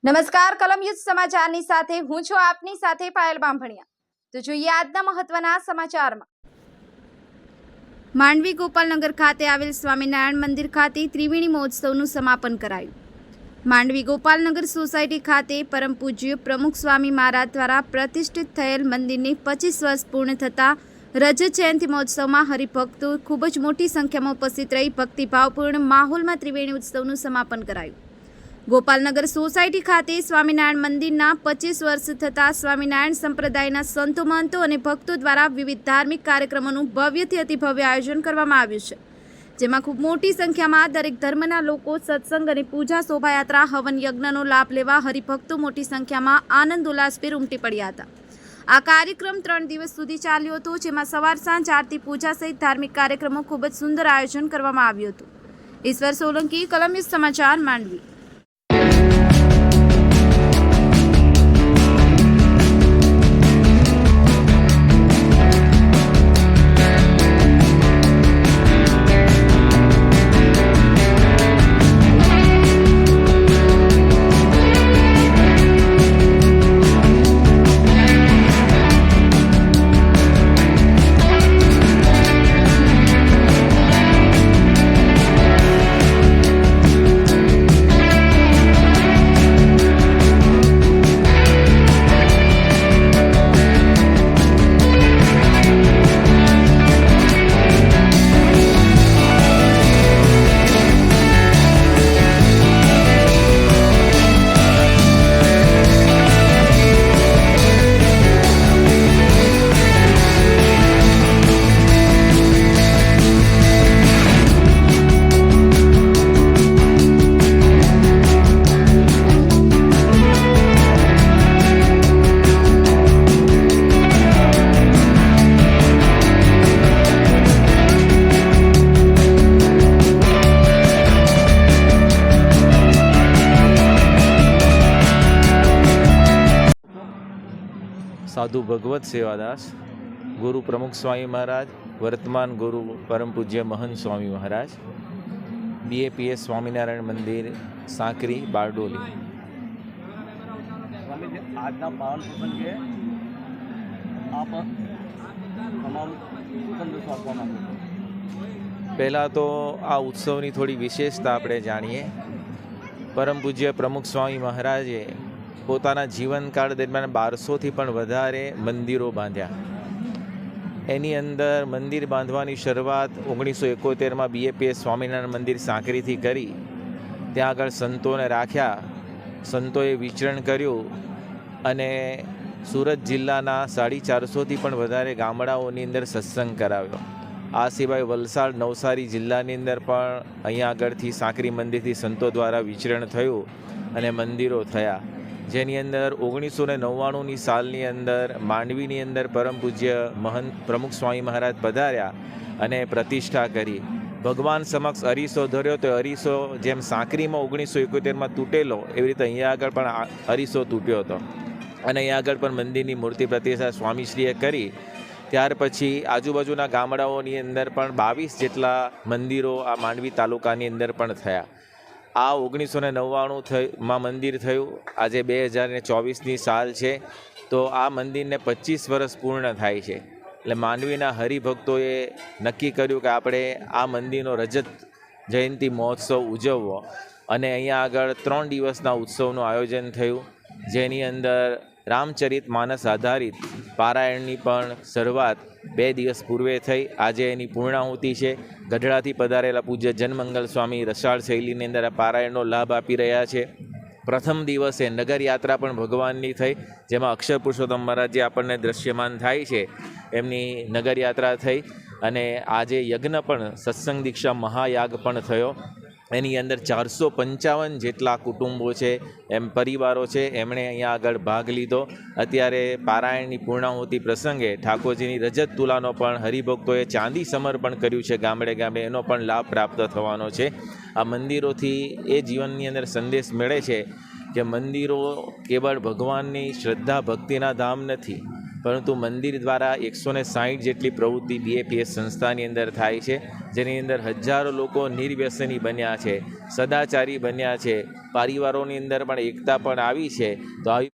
નમસ્કાર કલમ યુદ્ધ સમાચારની સાથે હું છું આપની સાથે પાયલ બાંભણિયા। તો જોઈએ આજના મહત્વના સમાચારમાં। માંડવી ગોપાલનગર ખાતે આવેલ સ્વામિનારાયણ મંદિર ખાતે ત્રિવેણી મહોત્સવનું સમાપન કરાયું। માંડવી ગોપાલનગર સોસાયટી ખાતે પરમ પૂજ્ય પ્રમુખ સ્વામી મહારાજ દ્વારા પ્રતિષ્ઠિત થયેલ મંદિરને 25 વર્ષ પૂર્ણ થતા રજત જયંતિ મહોત્સવમાં હરિભક્તો ખૂબ જ મોટી સંખ્યામાં ઉપસ્થિત રહી ભક્તિભાવપૂર્ણ માહોલમાં ત્રિવેણી ઉત્સવનું સમાપન કરાયું। ગોપાલનગર સોસાયટી ખાતે સ્વામિનારાયણ મંદિરના 25 વર્ષ થતાં સ્વામિનારાયણ સંપ્રદાયના સંતો મહંતો અને ભક્તો દ્વારા વિવિધ ધાર્મિક કાર્યક્રમોનું ભવ્યથી અતિભવ્ય આયોજન કરવામાં આવ્યું છે, જેમાં ખૂબ મોટી સંખ્યામાં દરેક ધર્મના લોકો સત્સંગ અને પૂજા શોભાયાત્રા હવન યજ્ઞનો લાભ લેવા હરિભક્તો મોટી સંખ્યામાં આનંદ ઉલ્લાસભેર ઉમટી પડ્યા હતા। આ કાર્યક્રમ 3 દિવસ સુધી ચાલ્યો હતો, જેમાં સવાર સાંજ આરતી પૂજા સહિત ધાર્મિક કાર્યક્રમો ખૂબ જ સુંદર આયોજન કરવામાં આવ્યું હતું। ઈશ્વર સોલંકી, કલમ યુદ્ધ સમાચાર, માંડવી। साधु भगवत सेवादास, गुरु प्रमुख स्वामी महाराज, वर्तमान गुरु परम पूज्य महंत स्वामी महाराज, BAPS स्वामीनारायण मंदिर सांकरी बारडोली। आज पावन प्रसंगे आप तमाम संदेशो आपवा मांगो छो। पहला तो आ उत्सवनी थोड़ी विशेषता आपणे जाणीए। परम पूज्य प्रमुख स्वामी महाराजे પોતાના જીવનકાળ દરમિયાન 1200થી પણ વધારે મંદિરો બાંધ્યા। એની અંદર મંદિર બાંધવાની શરૂઆત 1971માં BAPS સ્વામિનારાયણ મંદિર સાંકરીથી કરી। ત્યાં આગળ સંતોને રાખ્યા, સંતોએ વિચરણ કર્યું અને સુરત જિલ્લાના 450થી પણ વધારે ગામડાઓની અંદર સત્સંગ કરાવ્યો। આ સિવાય વલસાડ, નવસારી જિલ્લાની અંદર પણ અહીંયા આગળથી સાંકરી મંદિરથી સંતો દ્વારા વિચરણ થયું અને મંદિરો થયા, જેની અંદર 1999ની સાલની અંદર માંડવીની અંદર પરમ પૂજ્ય મહંત પ્રમુખ સ્વામી મહારાજ પધાર્યા અને પ્રતિષ્ઠા કરી। ભગવાન સમક્ષ અરીસો ધર્યો તો અરીસો જેમ સાંકરીમાં 1971માં તૂટેલો એવી રીતે અહીંયા આગળ પણ અરીસો તૂટ્યો હતો અને અહીંયા આગળ પણ મંદિરની મૂર્તિ પ્રતિષ્ઠા સ્વામીશ્રીએ કરી। ત્યાર પછી આજુબાજુના ગામડાઓની અંદર પણ 22 જેટલા મંદિરો આ માંડવી તાલુકાની અંદર પણ થયા। આ 1999માં મંદિર થયું। આજે 2024ની સાલ છે, તો આ મંદિરને 25 વર્ષ પૂર્ણ થાય છે। એટલે માંડવીના હરિભક્તોએ નક્કી કર્યું કે આપણે આ મંદિરનો રજત જયંતિ મહોત્સવ ઉજવવો અને અહીંયા આગળ 3 દિવસના ઉત્સવનું આયોજન થયું, જેની અંદર રામચરિત માનસ આધારિત પારાયણની પણ શરૂઆત 2 દિવસ પૂર્વે થઈ। આજે એની પૂર્ણાહુતિ છે। ગઢડાથી પધારેલા પૂજ્ય જનમંગલ સ્વામી રસાળ શૈલીની અંદર આ પારાયણનો લાભ આપી રહ્યા છે। પ્રથમ દિવસે નગરયાત્રા પણ ભગવાનની થઈ, જેમાં અક્ષર પુરુષોત્તમ મહારાજ જે આપણને દ્રશ્યમાન થાય છે એમની નગરયાત્રા થઈ અને આજે યજ્ઞ પણ સત્સંગ દીક્ષા મહાયાગ પણ થયો। એની અંદર 455 જેટલા કુટુંબો છે, એમ પરિવારો છે, એમણે અહીંયા આગળ ભાગ લીધો। અત્યારે પારાયણની પૂર્ણાહુતિ પ્રસંગે ઠાકોરજીની રજત તુલાનો પણ હરિભક્તોએ ચાંદી સમર્પણ કર્યું છે ગામડે ગામડે, એનો પણ લાભ પ્રાપ્ત થવાનો છે। આ મંદિરોથી એ જીવનની અંદર સંદેશ મળે છે કે મંદિરો કેવળ ભગવાનની શ્રદ્ધા ભક્તિના ધામ નથી, પરંતુ મંદિર દ્વારા 160 જેટલી પ્રવૃત્તિ BAPS સંસ્થાની અંદર થાય છે, જેની અંદર હજારો લોકો નિર્વ્યસની બન્યા છે, સદાચારી બન્યા છે, પરિવારોની અંદર પણ એકતા પણ આવી છે. તો આવી